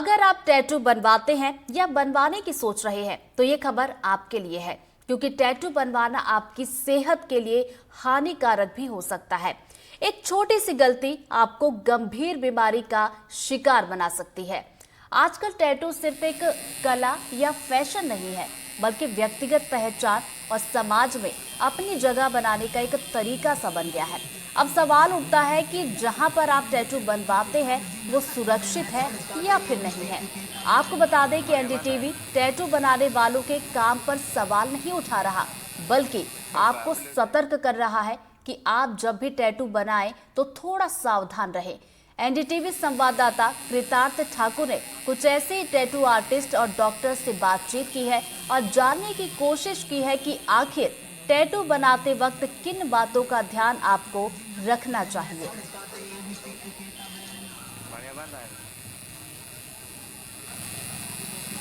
अगर आप टैटू बनवाते हैं या बनवाने की सोच रहे हैं तो ये खबर आपके लिए है, क्योंकि टैटू बनवाना आपकी सेहत के लिए हानिकारक भी हो सकता है। एक छोटी सी गलती आपको गंभीर बीमारी का शिकार बना सकती है। आजकल टैटू सिर्फ एक कला या फैशन नहीं है, बल्कि व्यक्तिगत पहचान और समाज में अपनी जगह बनाने का एक तरीका सा बन गया है। अब सवाल उठता है कि जहां पर आप टैटू बनवाते हैं वो सुरक्षित है या फिर नहीं है। आपको बता दें कि एनडीटीवी टैटू बनाने वालों के काम पर सवाल नहीं उठा रहा, बल्कि आपको सतर्क कर रहा है कि आप जब भी टैटू बनाएं तो थोड़ा सावधान रहें। एनडीटीवी संवाददाता कृतार्थ ठाकुर ने कुछ ऐसे ही टैटू आर्टिस्ट और डॉक्टर से बातचीत की है और जानने की कोशिश की है कि आखिर टैटू बनाते वक्त किन बातों का ध्यान आपको रखना चाहिए।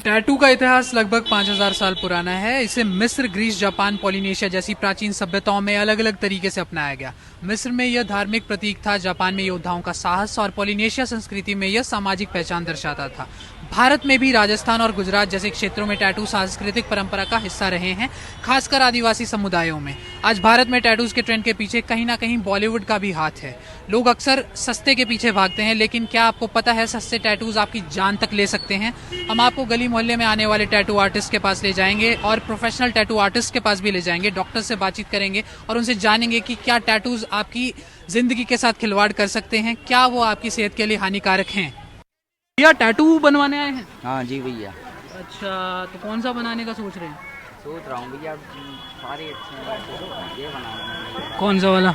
टैटू का इतिहास लगभग 5000 साल पुराना है। इसे मिस्र, ग्रीस, जापान, पॉलिनेशिया जैसी प्राचीन सभ्यताओं में अलग अलग तरीके से अपनाया गया। मिस्र में यह धार्मिक प्रतीक था, जापान में योद्धाओं का साहस और पॉलिनेशिया संस्कृति में यह सामाजिक पहचान दर्शाता था। भारत में भी राजस्थान और गुजरात जैसे क्षेत्रों में टैटू सांस्कृतिक परंपरा का हिस्सा रहे हैं, खासकर आदिवासी समुदायों में। आज भारत में टैटूज के ट्रेंड के पीछे कहीं ना कहीं बॉलीवुड का भी हाथ है। लोग अक्सर सस्ते के पीछे भागते हैं, लेकिन क्या आपको पता है सस्ते टैटूज आपकी जान तक ले सकते हैं? हम आपको गली मोहल्ले में आने वाले टैटू आर्टिस्ट के पास ले जाएंगे और प्रोफेशनल टैटू आर्टिस्ट के पास भी ले जाएंगे। डॉक्टर से बातचीत करेंगे और उनसे जानेंगे कि क्या टैटूज आपकी जिंदगी के साथ खिलवाड़ कर सकते हैं, क्या वो आपकी सेहत के लिए हानिकारक हैं। भैया टैटू बनवाने आए हैं? हाँ जी भैया। अच्छा, तो कौन सा बनाने का सोच रहे हैं? सोच रहा हूँ भैया, सारे अच्छे हैं, ये बना कौन सा वाला?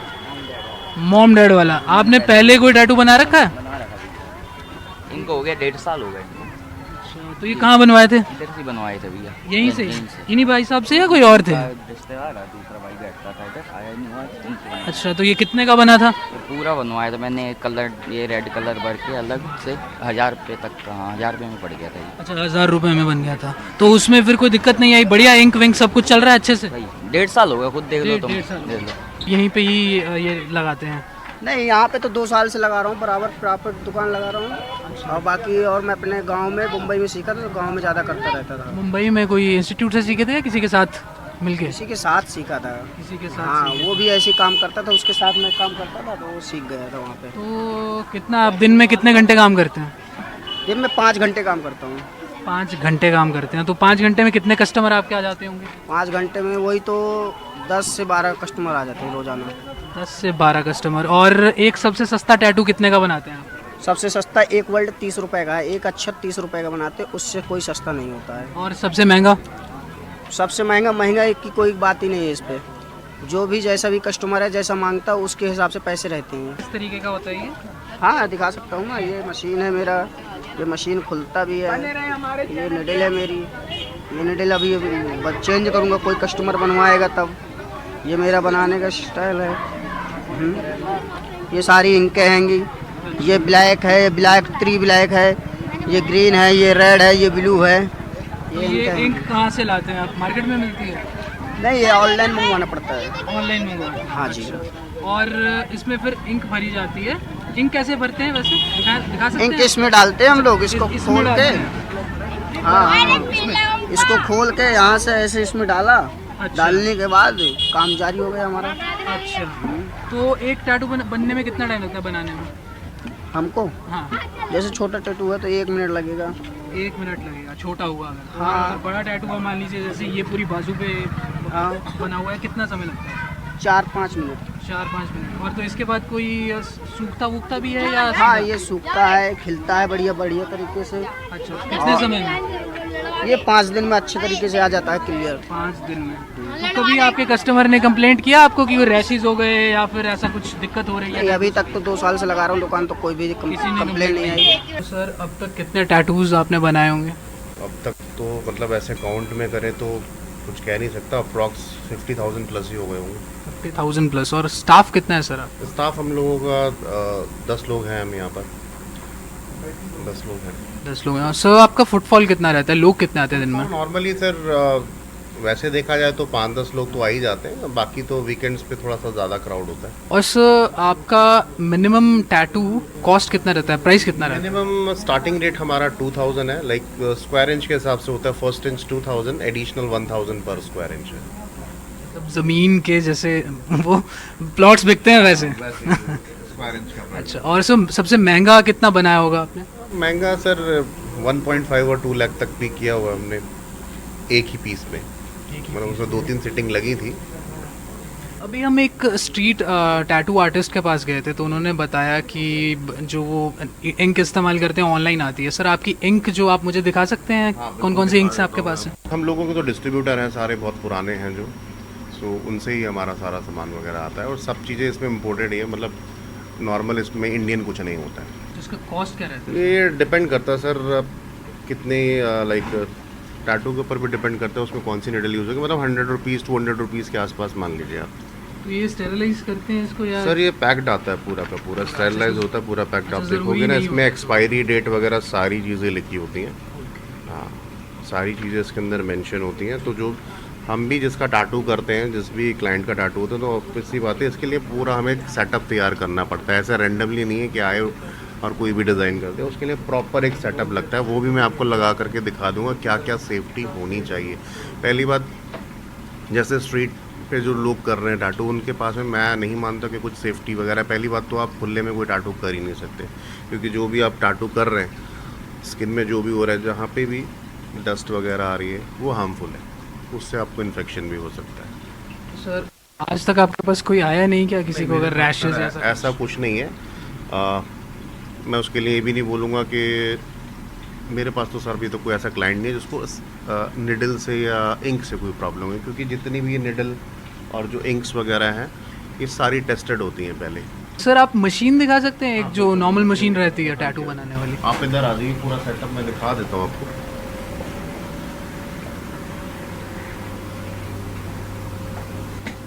मॉम डैड वाला। आपने पहले कोई टैटू बना रखा है? बना रखा भैया, इनको हो गया 1.5 साल हो गए। अच्छा, तो ये कहाँ बनवाए थे? इधर से बनवाए थे भैया। यहीं से? इन्हीं भाई साहब से या कोई और थे? रिश्तेदार है, दूसरा भाई बैठता था इधर, आया नहीं हुआ इनसे बनाया। अच्छा, तो ये कितने का बना था? तो पूरा बनवाया था मैंने, कलर ये रेड कलर भर के अलग से 1000 रुपये तक का। हाँ, 1000 रुपये में पड़ गया था ये। अच्छा, 1000 रुपये में बन गया था। तो उसमें फिर कोई दिक्कत नहीं आई? बढ़िया इंक विंक सब कुछ चल रहा है अच्छे से? भाई 1.5 साल हो गया, खुद देख लो तुम। 1.5 साल देख लो। यहीं पे ही ये लगाते हैं? नहीं, यहाँ पे तो 2 साल से लगा रहा हूँ, बराबर प्रॉपर दुकान लगा रहा हूँ। और बाकी और मैं अपने गांव में मुंबई में सीखा था, तो गांव में ज़्यादा करता रहता था। मुंबई में कोई इंस्टीट्यूट से सीखे थे या किसी के साथ मिलके? किसी के साथ सीखा था। किसी के साथ हाँ, सीखे। वो भी ऐसे ही काम करता था, उसके साथ मैं काम करता था, तो वो सीख गया था वहाँ पे। तो कितना आप दिन में कितने घंटे काम करते हैं? दिन में 5 घंटे काम करता हूँ। 5 घंटे काम करते हैं, तो 5 घंटे में कितने कस्टमर आपके आ जाते होंगे? 5 घंटे में वही तो 10 से 12 कस्टमर आ जाते हैं रोजाना। 10 से 12 कस्टमर। और एक सबसे सस्ता टैटू कितने का बनाते हैं आप? सबसे सस्ता एक वर्ल्ड 30 रुपये का है, एक अच्छा 30 रुपये का बनाते हैं, उससे कोई सस्ता नहीं होता है। और सबसे महंगा? सबसे महंगा की कोई बात ही नहीं है इस पे। जो भी जैसा भी कस्टमर है, जैसा मांगता है उसके हिसाब से पैसे रहते हैं। किस तरीके का होता है ये? हाँ, दिखा सकता हूँ ना, ये मशीन है मेरा, ये मशीन खुलता भी है, ये निडल है मेरी, ये निडल अभी चेंज करूँगा, कोई कस्टमर बनवाएगा तब। ये मेरा बनाने का स्टाइल है। ये सारी इंकें हैंगी, ये ब्लैक है, ये ब्लैक 3 ब्लैक है, ये ग्रीन है, ये रेड है, ये ब्लू है। ये इंक कहाँ से लाते हैं आप? मार्केट में मिलती है? नहीं, ये ऑनलाइन मंगवाना पड़ता है। ऑनलाइन मंगवाते हैं? हाँ जी। और इसमें फिर इंक भरी जाती है। इंक कैसे भरते हैं वैसे? दिखा सकते इंक हैं? इसमें डालते हैं हम लोग, इसको इसमें खोल डालते के। हैं? हाँ, इसको खोल के यहाँ से ऐसे इसमें डाला। अच्छा। डालने के बाद काम जारी हो गया हमारा। अच्छा, तो एक टैटू बनने में कितना टाइम लगता है बनाने में? हमको हाँ, जैसे छोटा टैटू है तो 1 मिनट लगेगा। 1 मिनट लगेगा छोटा हुआ अगर। हाँ। और अगर बड़ा टैटू हुआ, मान लीजिए जैसे ये पूरी बाजू पे हाँ, बना हुआ है, कितना समय लगता है? 4-5 मिनट। 4-5 मिनट। और तो इसके बाद कोई सूखता वूखता भी है या? हाँ, ये सूखता है, खिलता है बढ़िया बढ़िया तरीके से। अच्छा, कितने समय में? ये 5 दिन में अच्छे तरीके से आ जाता है क्लियर। 5 दिन में। तो कभी आपके कस्टमर ने कंप्लेंट किया आपको कि वो रैशेज हो गए या फिर ऐसा कुछ दिक्कत हो रही नहीं, है? अभी तक तो 2 साल से लगा रहा हूँ दुकान, तो कोई भी किसी ने कंप्लेंट नहीं आई। तो सर, अब तक कितने टैटूज आपने बनाए होंगे? अब तक तो मतलब ऐसे काउंट में करें तो कुछ कह नहीं सकता, अप्रॉक्स 50,000 प्लस ही हो गए होंगे। 50,000 प्लस। और स्टाफ कितना है सर आप? स्टाफ हम लोगों का 10 लोग हैं, हम यहाँ पर 10 लोग हैं। 10 लोग हैं। सर, आपका फुटफॉल कितना रहता है? लोग कितने आते हैं दिन में? नॉर्मली सर वैसे देखा जाए तो 5-10 लोग तो आ ही जाते हैं, बाकी तो वीकेंड्स पे थोड़ा सा ज़्यादा क्राउड होता है। और सर आपका मिनिमम टैटू कॉस्ट कितना रहता है, प्राइस कितना रहता मिनिमम स्टार्टिंग रेट हमारा 2000 है, लाइक स्क्वायर इंच के हिसाब से होता है। फर्स्ट इंच 2000, एडिशनल 1000 पर स्क्वायर इंच है। है? ज़मीन के जैसे वो प्लॉट्स बिकते हैं वैसे। स्क्वायर इंच का अच्छा, और सर सबसे महंगा कितना बनाया होगा आपने? महंगा सर 1.5 और 2 लाख तक भी किया हुआ है हमने एक ही पीस में, मतलब उसमें 2-3 सिटिंग लगी थी। अभी हम एक स्ट्रीट टैटू आर्टिस्ट के पास गए थे तो उन्होंने बताया कि जो वो इंक इस्तेमाल करते हैं ऑनलाइन आती है। सर आपकी इंक जो आप मुझे दिखा सकते हैं, कौन कौन सी इंक्स आपके पास है? हम लोगों के तो डिस्ट्रीब्यूटर हैं सारे, बहुत पुराने हैं जो, सो उनसे ही हमारा सारा सामान वगैरह आता है और सब चीज़ें इसमें इम्पोर्टेड ही है, मतलब नॉर्मल इसमें इंडियन कुछ नहीं होता है। इसका कॉस्ट क्या रहता है? ये डिपेंड करता है सर, आप कितने लाइक टैटू के ऊपर भी डिपेंड करता है उसमें कौन सी निडल यूज़ होगी, मतलब 100 रुपीज़ 200 रुपीज़ के आसपास मान लीजिए आप। तो ये स्टेरलाइज करते हैं इसको या? सर ये पैक्ड आता है पूरा का पूरा, स्टेरलाइज होता है पूरा पैक्ड। आप अच्छा, ज़रूरी देखोगे ना नहीं इसमें एक्सपायरी डेट वगैरह सारी चीज़ें लिखी होती हैं। हाँ, सारी चीज़ें इसके अंदर मेंशन होती हैं। तो जो हम भी जिसका टैटू करते हैं, जिस भी क्लाइंट का टैटू होता है, तो ऑब्वियस सी बात है इसके लिए पूरा हमें एक सेटअप तैयार करना पड़ता है। ऐसा रैंडमली नहीं है कि आए और कोई भी डिज़ाइन करते हैं, उसके लिए प्रॉपर एक सेटअप लगता है। वो भी मैं आपको लगा करके दिखा दूंगा क्या क्या सेफ्टी होनी चाहिए। पहली बात, जैसे स्ट्रीट पे जो लोग कर रहे हैं टैटू, उनके पास में मैं नहीं मानता कि कुछ सेफ्टी वगैरह। पहली बात तो आप खुले में कोई टैटू कर ही नहीं सकते, क्योंकि जो भी आप टैटू कर रहे हैं, स्किन में जो भी हो रहा है, जहाँ पे भी डस्ट वगैरह आ रही है वो हार्मफुल है, उससे आपको इन्फेक्शन भी हो सकता है। सर आज तक आपके पास कोई आया नहीं क्या, किसी को अगर रैशेज ऐसा कुछ नहीं है। मैं उसके लिए ये भी नहीं बोलूँगा कि मेरे पास तो सर अभी तो कोई ऐसा क्लाइंट नहीं है जिसको निडल से या इंक से कोई प्रॉब्लम है, क्योंकि जितनी भी ये निडल और जो इंक्स वगैरह हैं ये सारी टेस्टेड होती हैं पहले। सर आप मशीन दिखा सकते हैं, एक जो नॉर्मल मशीन रहती है टैटू बनाने वाली? आप इधर आ जाइए, पूरा सेटअप मैं दिखा देता हूँ आपको।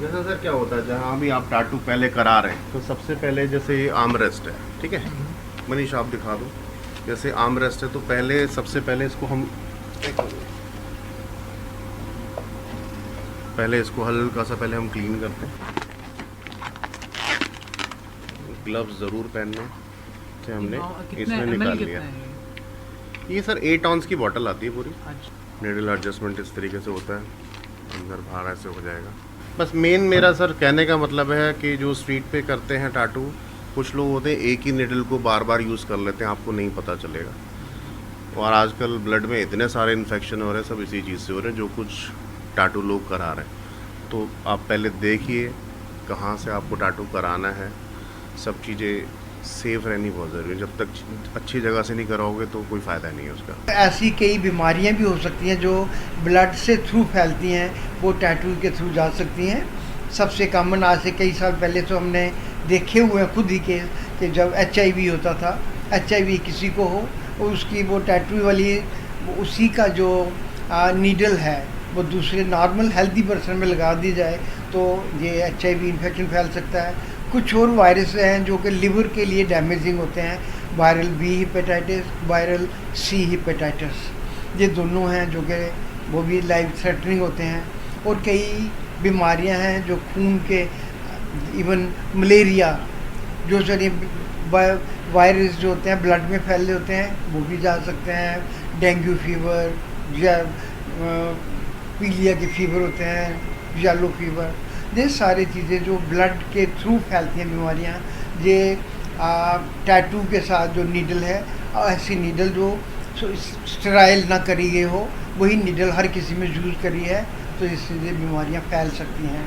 जैसा सर क्या होता है, जहाँ भी आप टैटू पहले करा रहे हैं, तो सबसे पहले जैसे ये आर्म रेस्ट है, ठीक है मनीष आप दिखा दो। जैसे आर्म रेस्ट है तो पहले सबसे पहले इसको हम हल्का सा पहले हम क्लीन करते हैं। ग्लव्स ज़रूर पहनने से हमने इसमें निकाल लिया। ये सर 8 ऑन्स की बॉटल आती है पूरी। निडल एडजस्टमेंट इस तरीके से होता है, अंदर बाहर ऐसे हो जाएगा। बस मेन मेरा सर कहने का मतलब है कि जो स्ट्रीट पे करते हैं टैटू, कुछ लोग होते हैं एक ही निडल को बार बार यूज़ कर लेते हैं, आपको नहीं पता चलेगा। और आजकल ब्लड में इतने सारे इन्फेक्शन हो रहे हैं, सब इसी चीज़ से हो रहे हैं जो कुछ टैटू लोग करा रहे हैं। तो आप पहले देखिए कहाँ से आपको टैटू कराना है, सब चीज़ें सेफ रहनी बहुत ज़रूरी है। जब तक अच्छी जगह से नहीं कराओगे तो कोई फ़ायदा नहीं है उसका। ऐसी कई बीमारियां भी हो सकती हैं जो ब्लड से थ्रू फैलती हैं, वो टैटू के थ्रू जा सकती हैं। सबसे कॉमन आज से कई साल पहले तो हमने देखे हुए हैं खुद ही के कि जब HIV होता था, HIV किसी को हो, उसकी वो टैटू वाली उसी का जो नीडल है वो दूसरे नॉर्मल हेल्दी पर्सन में लगा दी जाए तो ये HIV इन्फेक्शन फैल सकता है। कुछ और वायरस हैं जो कि लिवर के लिए डैमेजिंग होते हैं, viral B hepatitis, viral C hepatitis, ये दोनों हैं जो कि वो भी लाइफ थ्रेटनिंग होते हैं। और कई बीमारियां हैं जो खून के, इवन मलेरिया, जो सारी वायरस जो होते हैं ब्लड में फैले होते हैं वो भी जा सकते हैं। डेंगू फीवर या पीलिया के फीवर होते हैं, येलो फीवर, ये सारी चीज़ें जो ब्लड के थ्रू फैलती हैं बीमारियां, ये टैटू के साथ जो नीडल है, ऐसी नीडल जो स्टेराइल ना करी गई हो, वही नीडल हर किसी में यूज़ करी है, तो इससे बीमारियां फैल सकती हैं।